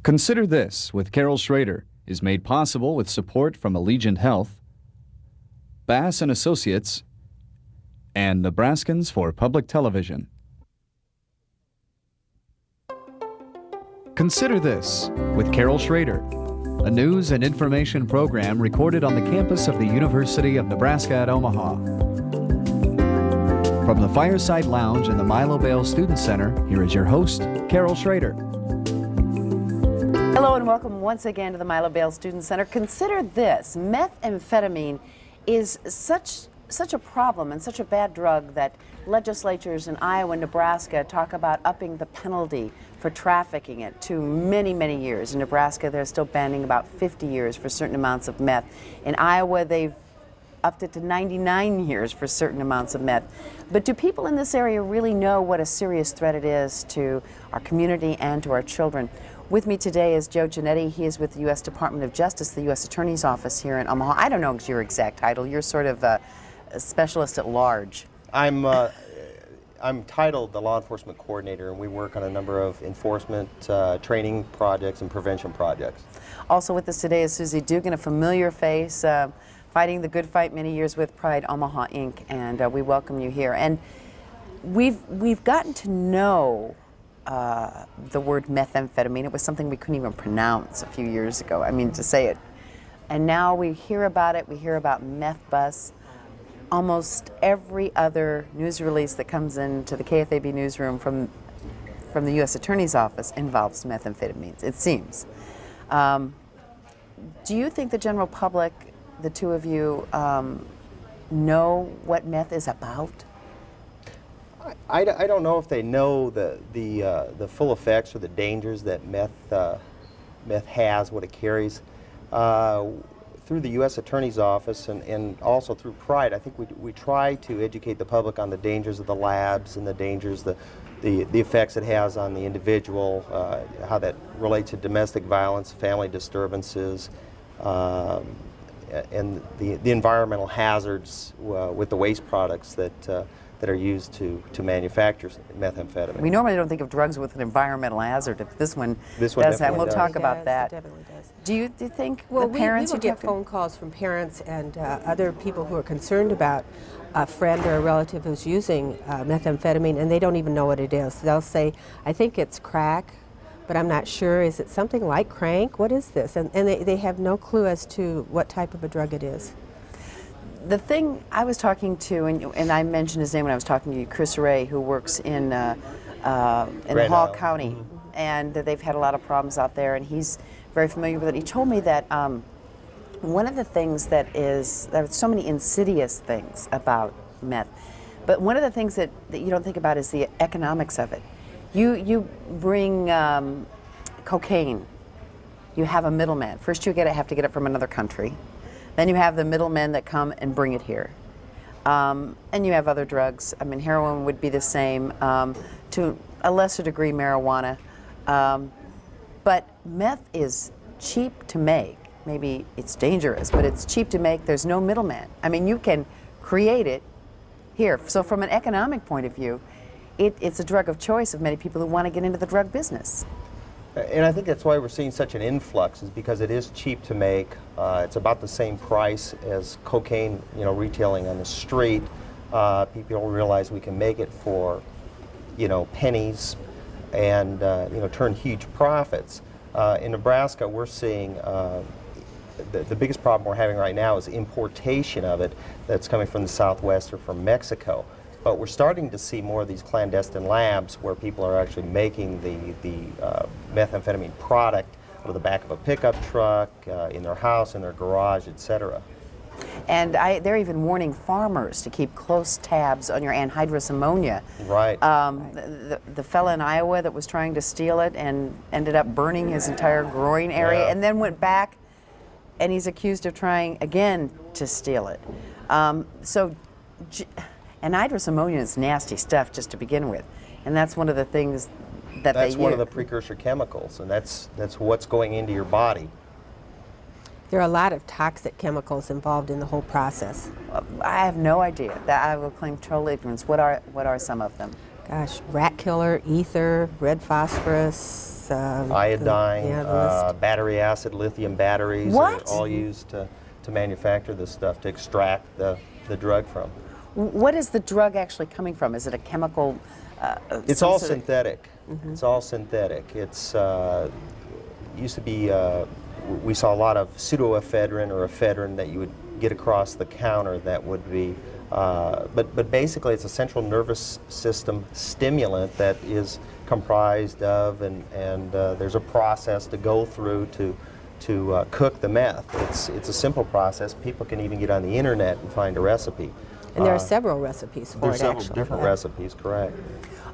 Consider This with Carol Schrader is made possible with support from Allegiant Health, Bass and Associates, and Nebraskans for Public Television. Consider This with Carol Schrader, a news and information program recorded on the campus of the University of Nebraska at Omaha. From the Fireside Lounge in the Milo Bale Student Center, here is your host, Carol Schrader. Hello and welcome once again to the Milo Bale Student Center. Consider this: methamphetamine is such a problem and such a bad drug that legislatures in Iowa and Nebraska talk about upping the penalty for trafficking it to many, many years. In Nebraska, they're still banning about 50 years for certain amounts of meth. In Iowa, they've upped it to 99 years for certain amounts of meth. But do people in this area really know what a serious threat it is to our community and to our children? With me today is Joe Giannetti. He is with the U.S. Department of Justice, the U.S. Attorney's Office here in Omaha. I don't know your exact title. You're sort of a specialist at large. I'm titled the Law Enforcement Coordinator, and we work on a number of enforcement training projects and prevention projects. Also with us today is Susie Dugan, a familiar face, fighting the good fight many years with Pride Omaha, Inc., and we welcome you here. And we've gotten to know the word methamphetamine. It was something we couldn't even pronounce a few years ago, I mean, to say it. And now we hear about it, we hear about meth bus. Almost every other news release that comes into the KFAB newsroom from the U.S. Attorney's Office involves methamphetamines, it seems. Do you think the general public, the two of you, know what meth is about? I don't know if they know the full effects or the dangers that meth has, what it carries. Through the U.S. Attorney's Office and also through Pride, I think we try to educate the public on the dangers of the labs and the dangers, the effects it has on the individual, how that relates to domestic violence, family disturbances, and the environmental hazards with the waste products that are used to manufacture methamphetamine. We normally don't think of drugs with an environmental hazard. If this one does that, we'll talk about that. It definitely does. Do you think Well, the parents we will get phone calls from parents and other people who are concerned about a friend or a relative who's using methamphetamine, and they don't even know what it is. They'll say, I think it's crack, but I'm not sure. Is it something like crank? What is this? And they have no clue as to what type of a drug it is. The thing I was talking to, and I mentioned his name when I was talking to you, Chris Ray, who works in Hall County, and they've had a lot of problems out there, and he's very familiar with it. He told me that one of the things there are so many insidious things about meth, but one of the things that you don't think about is the economics of it. You bring cocaine, you have a middleman. First you have to get it from another country. Then you have the middlemen that come and bring it here. And you have other drugs. I mean, heroin would be the same, to a lesser degree marijuana. But meth is cheap to make. Maybe it's dangerous, but it's cheap to make. There's no middleman. I mean, you can create it here. So from an economic point of view, it's a drug of choice of many people who want to get into the drug business. And I think that's why we're seeing such an influx, is because it is cheap to make. It's about the same price as cocaine, retailing on the street. People realize we can make it for, pennies and, turn huge profits. In Nebraska, we're seeing the biggest problem we're having right now is importation of it that's coming from the Southwest or from Mexico. But we're starting to see more of these clandestine labs where people are actually making the methamphetamine product out of the back of a pickup truck, in their house, in their garage, etc. And they're even warning farmers to keep close tabs on your anhydrous ammonia. Right. The fella in Iowa that was trying to steal it and ended up burning his entire groin area, and then went back, and he's accused of trying again to steal it. Anhydrous ammonia is nasty stuff just to begin with, and that's one of the things that that's one of the precursor chemicals, and that's what's going into your body. There are a lot of toxic chemicals involved in the whole process. I have no idea. That I will claim total ignorance. What are some of them? Gosh, rat killer, ether, red phosphorus, sulfates, iodine, yeah, the list. battery acid, lithium batteries What? are all used to manufacture this stuff, to extract the drug from. What is the drug actually coming from? Is it a chemical? It's some all sort of- synthetic. It's all synthetic. It's used to be, we saw a lot of pseudoephedrine or ephedrine that you would get across the counter that would be, but basically it's a central nervous system stimulant that is comprised of, and there's a process to go through to cook the meth. It's a simple process. People can even get on the internet and find a recipe. And there are several recipes for There's it, several actually. different Yeah. recipes, correct.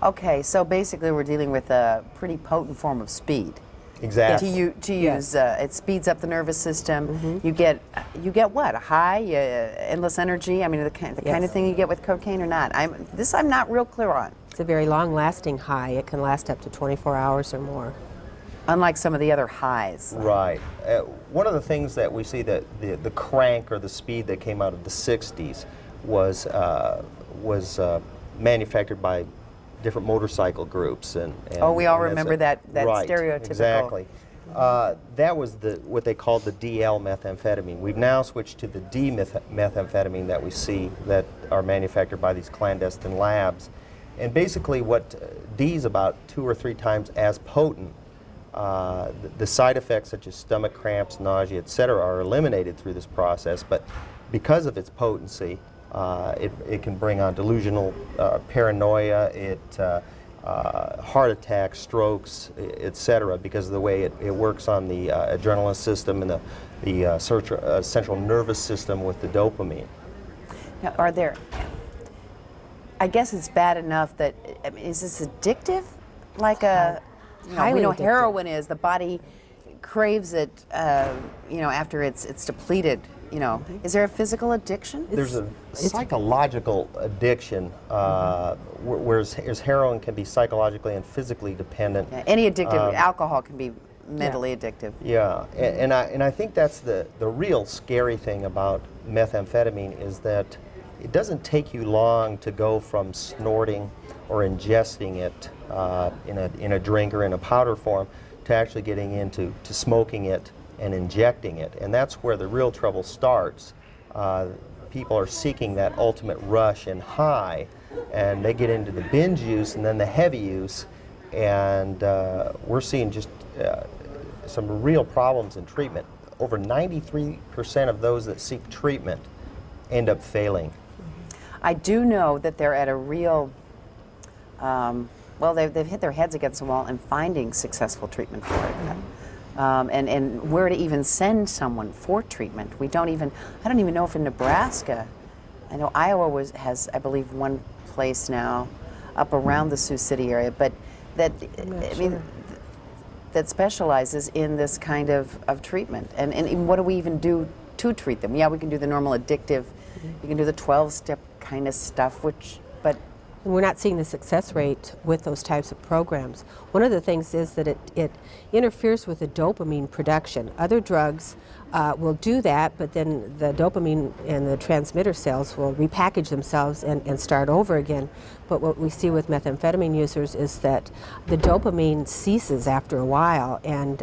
Okay, so basically we're dealing with a pretty potent form of speed. Exactly. To Yes. use, it speeds up the nervous system. You get what? A high, endless energy. I mean, the kind Yes. of thing you get with cocaine or not. I'm not real clear on. It's a very long-lasting high. It can last up to 24 hours or more. Unlike some of the other highs. Right. One of the things that we see that the crank or the speed that came out of the 60s was manufactured by different motorcycle groups and Oh, we all and that's remember it. that Right, stereotypical. Exactly. That was what they called the DL methamphetamine. We've now switched to the D methamphetamine that we see that are manufactured by these clandestine labs. And basically what D is about 2 or 3 times as potent. The side effects such as stomach cramps, nausea, etc. are eliminated through this process, but because of its potency, it can bring on delusional paranoia, heart attacks, strokes, etc. because of the way it works on the adrenaline system and the central nervous system with the dopamine. Now, are there? I guess it's bad enough that is this addictive? Like we Highly know addictive. heroin is. The body craves it. After it's depleted. Is there a physical addiction? There's a psychological addiction, whereas heroin can be psychologically and physically dependent. Yeah, any addictive alcohol can be mentally addictive. Yeah, and I think that's the real scary thing about methamphetamine is that it doesn't take you long to go from snorting or ingesting it in a drink or in a powder form to actually getting into smoking it and injecting it, and that's where the real trouble starts. People are seeking that ultimate rush and high, and they get into the binge use and then the heavy use, and we're seeing just some real problems in treatment. Over 93% of those that seek treatment end up failing. I do know that they're at a real, they've hit their heads against the wall in finding successful treatment for it. And where to even send someone for treatment. I don't even know if in Nebraska, I know Iowa has, I believe, one place now up around the Sioux City area, but that, that specializes in this kind of treatment. And what do we even do to treat them? Yeah, we can do the normal addictive, you can do the 12-step kind of stuff, but And we're not seeing the success rate with those types of programs. One of the things is that it interferes with the dopamine production. Other drugs will do that, but then the dopamine and the transmitter cells will repackage themselves and start over again. But what we see with methamphetamine users is that the dopamine ceases after a while, and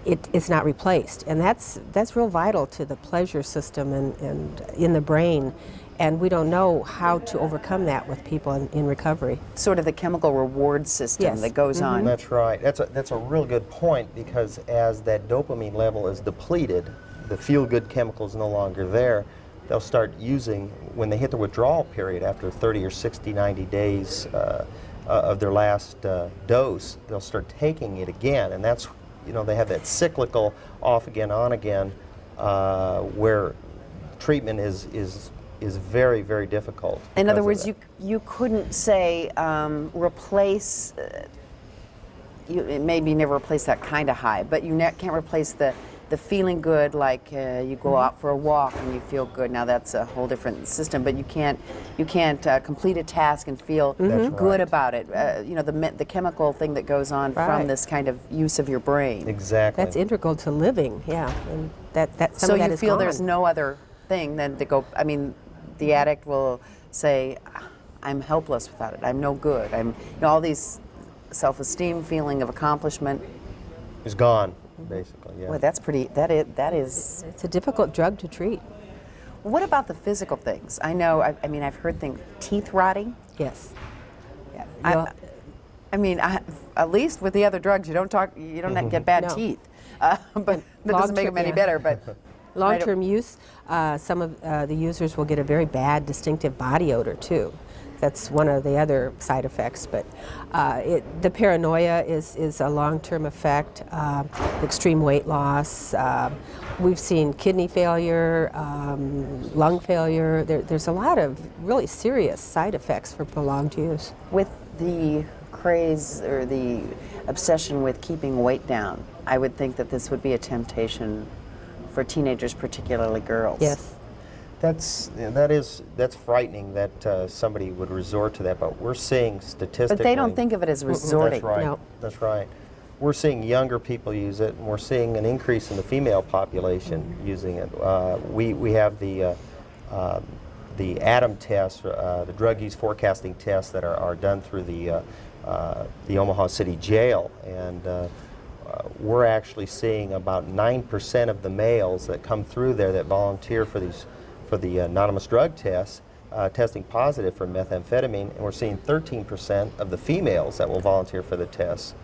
it's not replaced. And that's real vital to the pleasure system and in the brain. And we don't know how to overcome that with people in recovery. sort of the chemical reward system Yes. that goes on. That's right. That's a real good point, because as that dopamine level is depleted, the feel-good chemical is no longer there. They'll start using, when they hit the withdrawal period after 30 or 60, 90 days of their last dose, they'll start taking it again. And that's, they have that cyclical off again, on again, where treatment is very, very difficult. In other because of words, that. you couldn't say replace, maybe never replace that kind of high, but you can't replace the feeling good, like you go out for a walk and you feel good. Now that's a whole different system, but you can't complete a task and feel That's good right. about it. The chemical thing that goes on from Right. this kind of use of your brain. Exactly. That's integral to living, yeah. And that some So of that you is feel gone. there's no other thing than to go. I mean, the addict will say, "I'm helpless without it. I'm no good. I'm all these self-esteem, feeling of accomplishment. Is gone, basically. Yeah. Boy, that is. It's a difficult drug to treat. What about the physical things? I know. I mean, I've heard things. Teeth rotting. Yes. Yeah. Well- I mean, at least with the other drugs, you don't get bad No. teeth. But that doesn't make them any yeah. better. But Long-term use, some of the users will get a very bad, distinctive body odor too. That's one of the other side effects. But the paranoia is a long-term effect. Extreme weight loss. We've seen kidney failure, lung failure. There's a lot of really serious side effects for prolonged use. with the craze or the obsession with keeping weight down, I would think that this would be a temptation for teenagers, particularly girls. Yes. That's frightening that somebody would resort to that, but we're seeing statistically. But they don't think of it as resorting. That's right. No. That's right. We're seeing younger people use it, and we're seeing an increase in the female population using it. We have the ADAM tests, the drug use forecasting tests that are done through the Omaha City Jail, and we're actually seeing about 9% of the males that come through there that volunteer for the anonymous drug tests testing positive for methamphetamine, and we're seeing 13% of the females that will volunteer for the tests.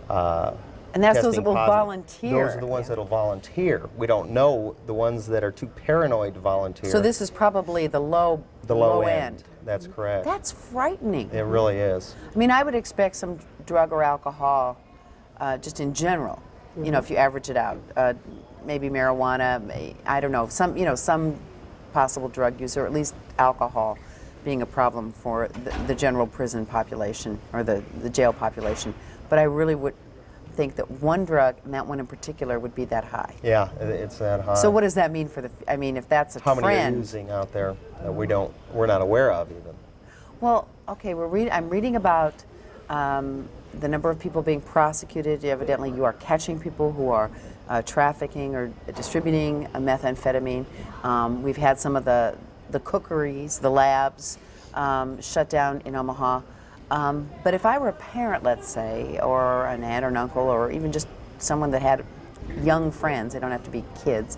And that's those that will volunteer. Those are the ones that will volunteer. We don't know the ones that are too paranoid to volunteer. So this is probably the low end. That's correct. That's frightening. It really is. I mean, I would expect some drug or alcohol, just in general. You know, if you average it out, maybe marijuana. I don't know, some possible drug use, or at least alcohol, being a problem for the general prison population or the jail population. But I really would think that one drug, and that one in particular, would be that high. Yeah, it's that high. So what does that mean for I mean, if that's a How trend? many are using out there that we're not aware of even? Well, okay, I'm reading about the number of people being prosecuted. Evidently, you are catching people who are trafficking or distributing methamphetamine. We've had some of the cookeries, the labs, shut down in Omaha. But if I were a parent, let's say, or an aunt or an uncle, or even just someone that had young friends, they don't have to be kids,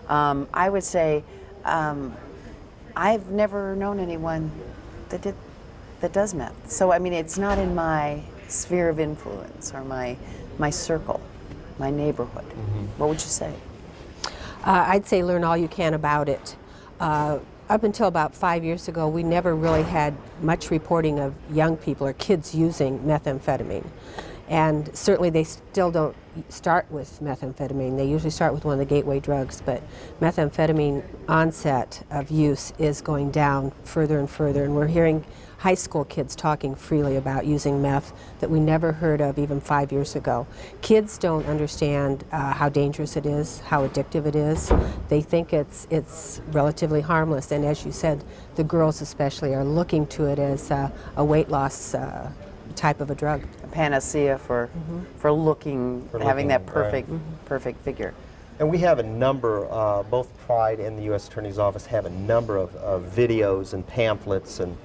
I would say, I've never known anyone that does meth. So, I mean, it's not in my sphere of influence or my circle, my neighborhood. Mm-hmm. What would you say? I'd say learn all you can about it. Up until about 5 years ago, we never really had much reporting of young people or kids using methamphetamine. And certainly they still don't start with methamphetamine. They usually start with one of the gateway drugs, but methamphetamine onset of use is going down further and further, and we're hearing high school kids talking freely about using meth that we never heard of even 5 years ago. Kids don't understand how dangerous it is, how addictive it is. They think it's relatively harmless, and as you said, the girls especially are looking to it as a weight loss type of a drug. A panacea for having that perfect figure. And we have a number, both Pride and the U.S. Attorney's Office have a number of videos and pamphlets and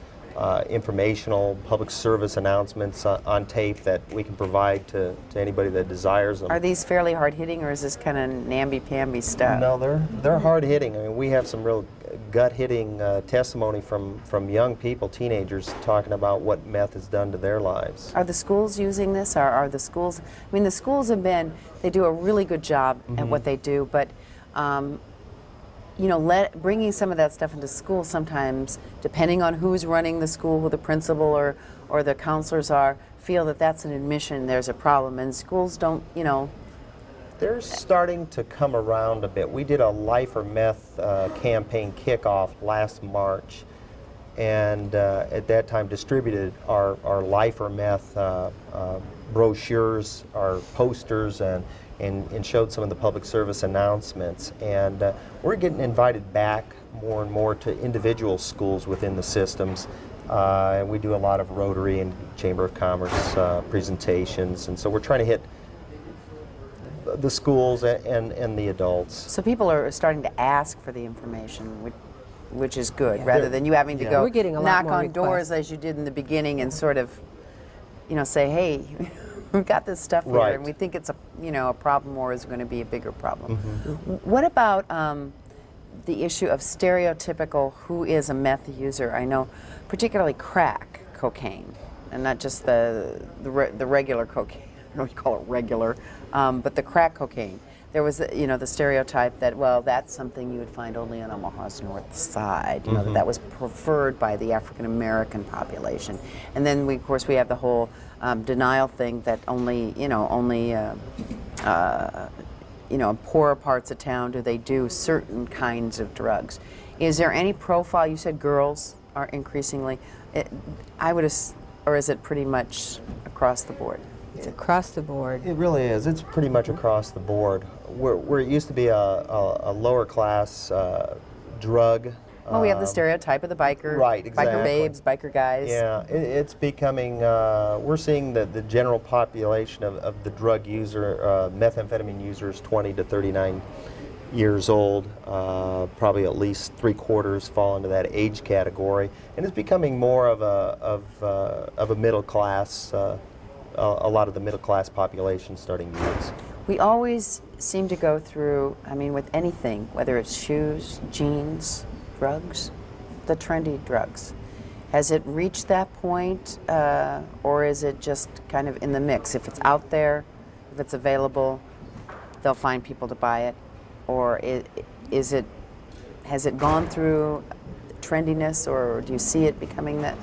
informational public service announcements on tape that we can provide to anybody that desires them. Are these fairly hard-hitting, or is this kind of namby-pamby stuff? No, they're hard-hitting. I mean, we have some real gut-hitting testimony from young people, teenagers, talking about what meth has done to their lives. Are the schools using this? Are the schools? I mean, the schools they do a really good job at what they do, but you know, bringing some of that stuff into school sometimes, depending on who's running the school, who the principal or the counselors are, feel that that's an admission, there's a problem, and schools don't, you know. They're starting to come around a bit. We did a Life or Meth campaign kickoff last March, and at that time distributed our Life or Meth brochures, our posters, and showed some of the public service announcements. And we're getting invited back more and more to individual schools within the systems. And we do a lot of Rotary and Chamber of Commerce presentations, and so we're trying to hit the schools and the adults. So people are starting to ask for the information, which is good, rather than you having to go We're getting a lot knock more on requests. doors as you did in the beginning and sort of say, hey, we've got this stuff here, Right. and we think it's a problem, or is it going to be a bigger problem? What about the issue of stereotypical who is a meth user? I know, particularly crack cocaine, and not just the regular cocaine. I don't know if you call it regular, but the crack cocaine. There was, the stereotype that, well, that's something you would find only on Omaha's north side. That was preferred by the African American population. And then, of course, we have the whole denial thing that only in poorer parts of town do they do certain kinds of drugs. Is there any profile? You said girls are increasingly. Or is it pretty much across the board? It's across the board. It really is. It's pretty much across the board. Where it used to be a lower class drug. Well, we have the stereotype of the biker, Right, exactly. biker babes, biker guys. Yeah, it's becoming, we're seeing that the general population of the drug user, methamphetamine users, 20 to 39 years old, probably at least 3/4 fall into that age category, and it's becoming more of a middle class, a lot of the middle class population starting to use. We always seem to go through, with anything, whether it's shoes, jeans, drugs, the trendy drugs. Has it reached that point, or is it just kind of in the mix? If it's out there, if it's available, they'll find people to buy it, or has it gone through trendiness, or do you see it becoming that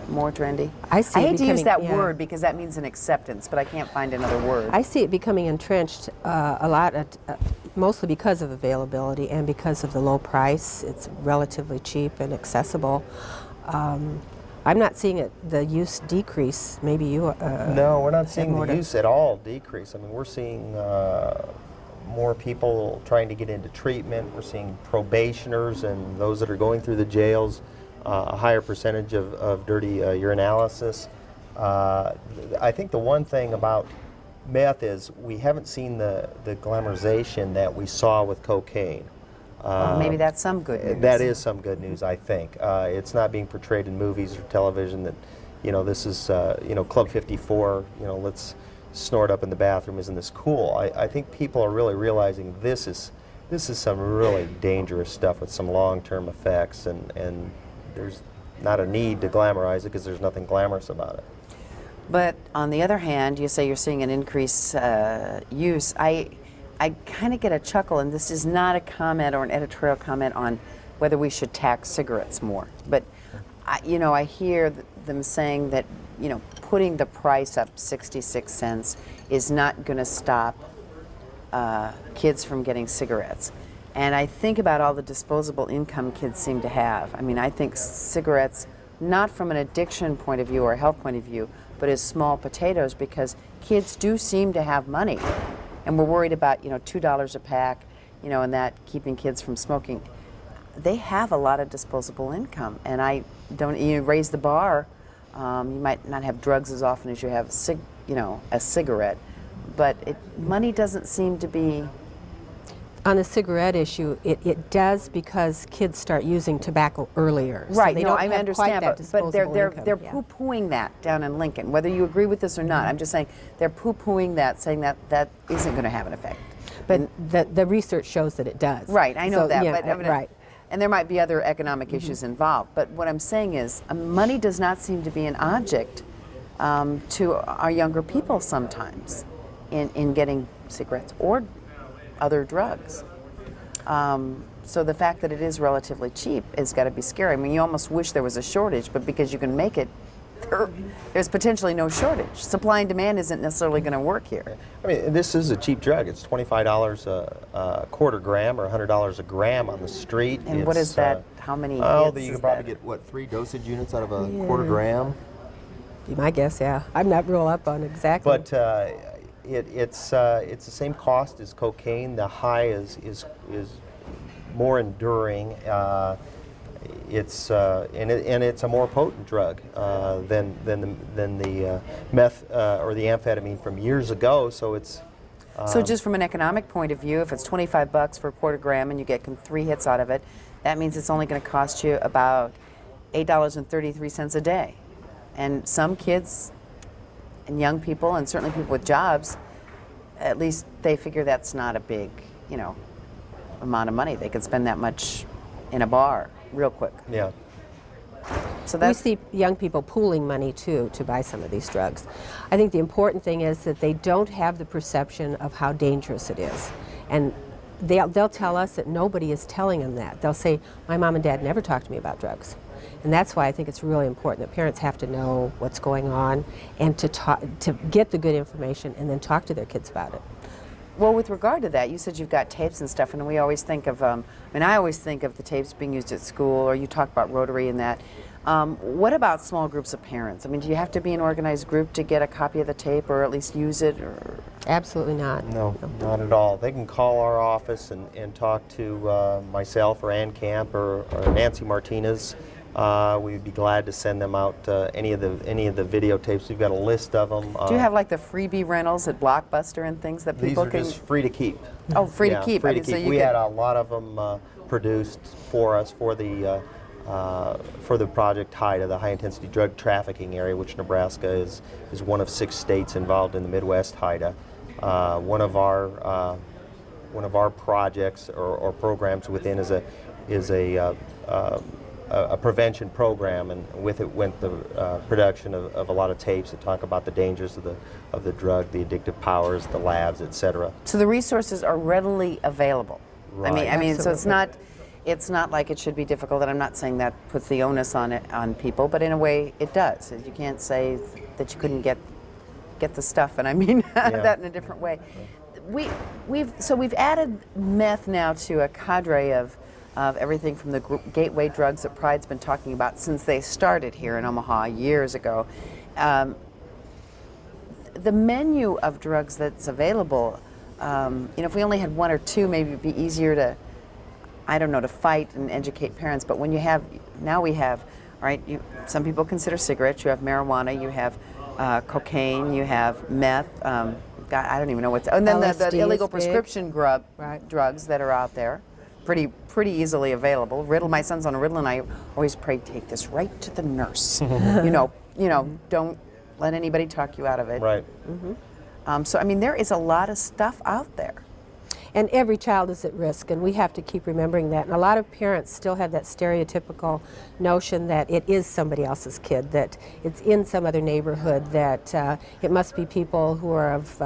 more trendy? I see it hate to use becoming- that yeah. word because that means an acceptance, but I can't find another word. I see it becoming entrenched a lot, mostly because of availability and because of the low price. It's relatively cheap and accessible. I'm not seeing the use decrease. Maybe you. No, we're not seeing more the to- use at all decrease. We're seeing more people trying to get into treatment. We're seeing probationers and those that are going through the jails, a higher percentage of dirty urinalysis. I think the one thing about meth is we haven't seen the glamorization that we saw with cocaine. Well, maybe that's some good news. That is some good news, I think. It's not being portrayed in movies or television that, this is, Club 54, let's snort up in the bathroom, isn't this cool? I think people are really realizing this is some really dangerous stuff with some long-term effects, and there's not a need to glamorize it because there's nothing glamorous about it. But on the other hand, you say you're seeing an increased use. I kind of get a chuckle, and this is not a comment or an editorial comment on whether we should tax cigarettes more. But I hear them saying that putting the price up 66 cents is not going to stop kids from getting cigarettes. And I think about all the disposable income kids seem to have. I think cigarettes, not from an addiction point of view or a health point of view, but as small potatoes, because kids do seem to have money. And we're worried about, $2 a pack, and that keeping kids from smoking. They have a lot of disposable income, and I don't, raise the bar. You might not have drugs as often as you have a cigarette, but money doesn't seem to be. On the cigarette issue, it does because kids start using tobacco earlier. Right, So they no, don't I have understand, quite that but disposable they're income. Yeah. poo-pooing that down in Lincoln. Whether you agree with this or not, I'm just saying they're poo-pooing that, saying that isn't going to have an effect. But the research shows that it does. Right, I know So, that, yeah, but right. and there might be other economic issues involved. But what I'm saying is, money does not seem to be an object to our younger people sometimes in getting cigarettes or other drugs. So the fact that it is relatively cheap has got to be scary. You almost wish there was a shortage, but because you can make it, there's potentially no shortage. Supply and demand isn't necessarily going to work here. This is a cheap drug. It's $25 a quarter gram or $100 a gram on the street. And what is that? How many Well, hits you is can probably that? get, 3 dosage units out of a quarter gram? Be my guess, yeah. I'm not real up on exactly. But it's the same cost as cocaine. The high is more enduring. It's and it's a more potent drug than the meth or the amphetamine from years ago. So it's So just from an economic point of view, if it's $25 for a quarter gram and you get 3 hits out of it, that means it's only going to cost you about $8.33 a day. And some kids and young people, and certainly people with jobs, at least they figure that's not a big, you know, amount of money. They could spend that much in a bar real quick. Yeah. So We that's see young people pooling money too to buy some of these drugs. I think the important thing is that they don't have the perception of how dangerous it is. And they'll tell us that nobody is telling them that. They'll say, my mom and dad never talked to me about drugs. And that's why I think it's really important that parents have to know what's going on and to get the good information and then talk to their kids about it. Well, with regard to that, you said you've got tapes and stuff, and we always think of, I mean, I always think of the tapes being used at school, or you talk about Rotary and that. What about small groups of parents? I mean, do you have to be an organized group to get a copy of the tape, or at least use it? Or? Absolutely not. No, not at all. They can call our office and talk to myself or Ann Camp or Nancy Martinez. We'd be glad to send them out any of the videotapes. We've got a list of them. Do you have like the freebie rentals at Blockbuster and things that people These are can? just free to keep. Oh, free Yeah, to keep. Free I to mean, so keep. you We could- had a lot of them produced for us for the Project HIDA, the High Intensity Drug Trafficking Area, which Nebraska is one of 6 states involved in the Midwest HIDA. One of our projects or programs within is a prevention program, and with it went the production of a lot of tapes that talk about the dangers of the drug, the addictive powers, the labs, etc. So the resources are readily available. Right. I mean, so it's Absolutely. not like it should be difficult, and I'm not saying that puts the onus on people, but in a way it does. You can't say that you couldn't get the stuff, and I mean that in a different way. We've added meth now to a cadre of everything from the gateway drugs that Pride's been talking about since they started here in Omaha years ago. The menu of drugs that's available, if we only had 1 or 2, maybe it'd be easier to, I don't know, to fight and educate parents. But when now we have, right, some people consider cigarettes, you have marijuana, you have cocaine, you have meth, God, I don't even know what's, and then the LSD illegal is big. prescription Right. drugs that are out there, pretty easily available. My son's on a Ritalin. I always pray, take this right to the nurse. Don't let anybody talk you out of it. Right. So I mean, there is a lot of stuff out there. And every child is at risk, and we have to keep remembering that. And a lot of parents still have that stereotypical notion that it is somebody else's kid, that it's in some other neighborhood, that it must be people who are of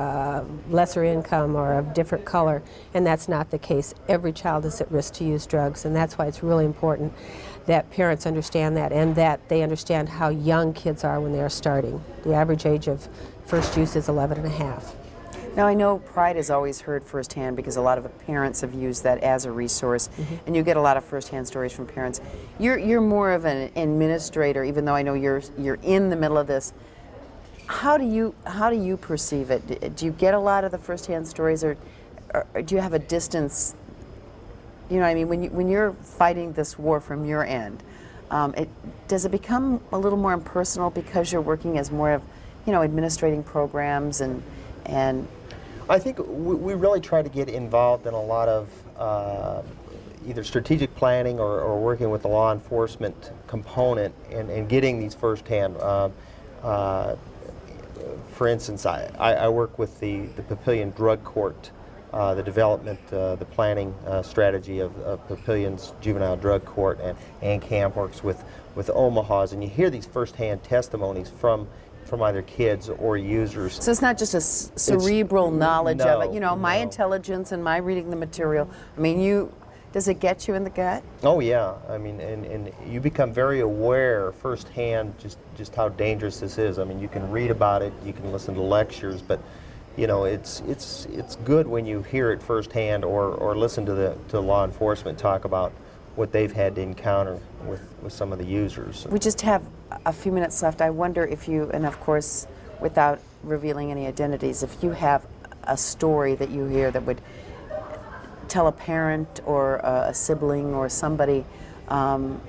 lesser income or of different color, and that's not the case. Every child is at risk to use drugs, and that's why it's really important that parents understand that, and that they understand how young kids are when they are starting. The average age of first use is 11 and a half. Now, I know Pride has always heard firsthand because a lot of parents have used that as a resource, and you get a lot of firsthand stories from parents. You're more of an administrator, even though I know you're in the middle of this. How do you perceive it? Do you get a lot of the firsthand stories, or do you have a distance? You know what I mean? When you're fighting this war from your end, does it become a little more impersonal because you're working as more of, administrating programs and I think we really try to get involved in a lot of either strategic planning or working with the law enforcement component and getting these firsthand. For instance, I work with the Papillion Drug Court, the development, the planning strategy of Papillion's Juvenile Drug Court, and Ann Camp works with Omaha's, and you hear these firsthand testimonies from either kids or users. So it's not just a cerebral knowledge of it. My no. intelligence and my reading the material. I mean, does it get you in the gut? Oh yeah, I mean, and you become very aware firsthand just how dangerous this is. I mean, you can read about it, you can listen to lectures, but it's good when you hear it firsthand or listen to law enforcement talk about what they've had to encounter with some of the users. We just have a few minutes left. I wonder if you, and of course, without revealing any identities, if you have a story that you hear that would tell a parent or a sibling or somebody, something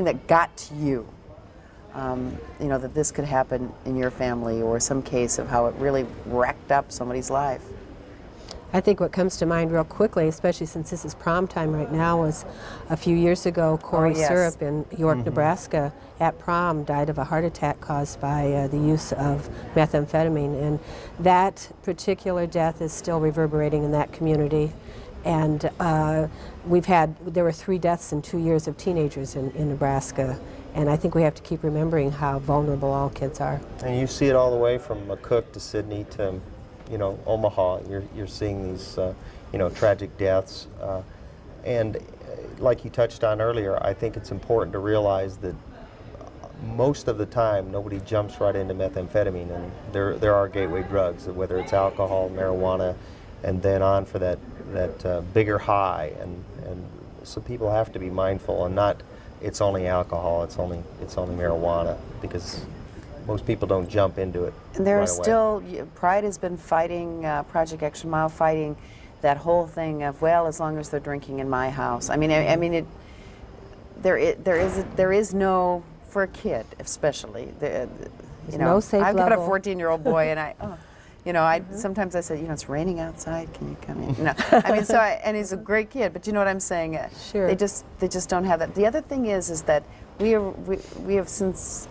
that got to you, that this could happen in your family, or some case of how it really wrecked up somebody's life. I think what comes to mind real quickly, especially since this is prom time right now, was a few years ago, Corey yes. Syrup in York, Nebraska, at prom died of a heart attack caused by the use of methamphetamine. And that particular death is still reverberating in that community. And there were 3 deaths in 2 years of teenagers in Nebraska. And I think we have to keep remembering how vulnerable all kids are. And you see it all the way from McCook to Sydney to, Omaha. You're seeing these, tragic deaths. And like you touched on earlier, I think it's important to realize that most of the time nobody jumps right into methamphetamine, and there are gateway drugs, whether it's alcohol, marijuana, and then on for that bigger high. And so people have to be mindful and not, it's only alcohol, it's only marijuana, because most people don't jump into it. And there right are away. still, Pride has been fighting, Project Action Mile fighting that whole thing of, well, as long as they're drinking in my house. I mean, there is no, for a kid especially, no safe I've got a level. 14-year-old boy, and sometimes I say, it's raining outside, can you come in? No, I mean, and he's a great kid, but you know what I'm saying? Sure. They just don't have that. The other thing is that we have since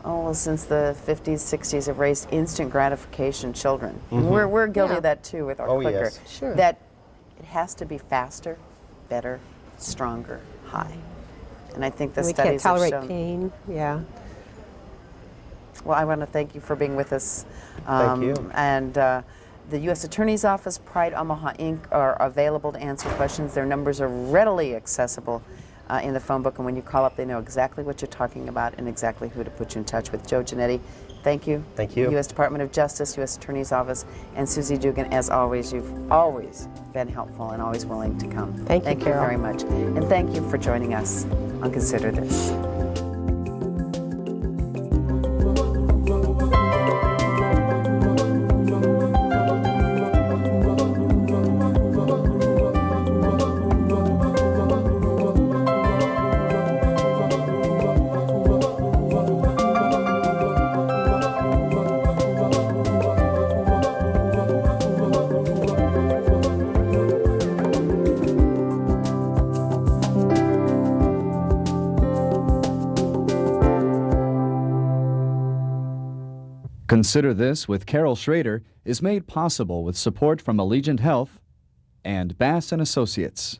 the 50s, 60s have raised instant gratification children. We're guilty Yeah. of that too with our Oh, clicker. yes. Sure. That it has to be faster, better, stronger, high. And I think the We can't studies have tolerate shown. pain. Yeah. Well, I want to thank you for being with us. Thank you. And the U.S. Attorney's Office, Pride Omaha Inc. are available to answer questions. Their numbers are readily accessible in the phone book, and when you call up, they know exactly what you're talking about and exactly who to put you in touch with. Joe Giannetti, thank you. Thank you. U.S. Department of Justice, U.S. Attorney's Office, and Susie Dugan, as always, you've always been helpful and always willing to come. Thank you, Thank you Carol. very much. And thank you for joining us on Consider This. Consider This with Carol Schrader is made possible with support from Allegiant Health and Bass & Associates.